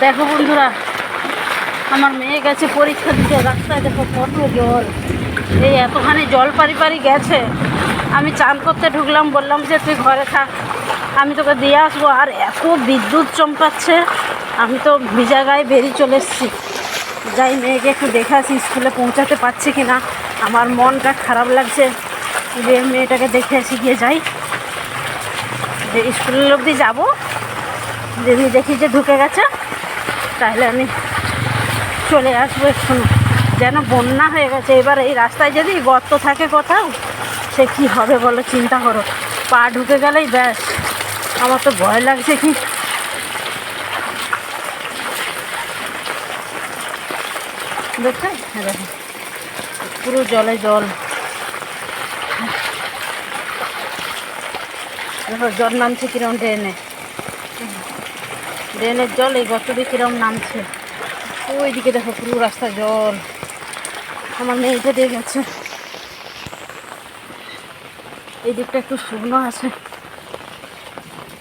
দেখো বন্ধুরা, আমার মেয়ে গেছে পরীক্ষা দিতে, রাস্তায় দেখো কত জল। এই এতখানি জল পারি পারি গেছে। আমি চান করতে ঢুকলাম, বললাম যে তুই ঘরে থাক, আমি তোকে দিয়ে আসবো। আর এত বিদ্যুৎ চমকাচ্ছে, আমি তো ভিজা গায়ে বেরিয়ে চলে এসেছি। যাই, মেয়েকে একটু দেখে আসি স্কুলে পৌঁছাতে পারছি কি না। আমার মনটা খারাপ লাগছে যে মেয়েটাকে দেখে আসি, গিয়ে যাই। যে স্কুলের অবধি যাবো, যদি দেখি যে ঢুকে গেছে তাহলে আমি চলে আসবো এক্ষুনি। যেন বন্যা হয়ে গেছে এবার এই রাস্তায়, যদি গর্ত থাকে কোথাও, সে কি হবে বলো, চিন্তা করো। পা ঢুকে গেলেই ব্যাস। আমার তো ভয় লাগছে কি। দেখো, দেখো পুরো জলে জল। দেখো জল নামছে কিরম ড্রেনে, ড্রেনের জল এই গর্ত দিয়ে কিরম নামছে। ওইদিকে দেখো পুরো রাস্তা জল। আমার মেয়ে এটা দিয়ে গেছে, এই দিকটা একটু শুকনো আছে।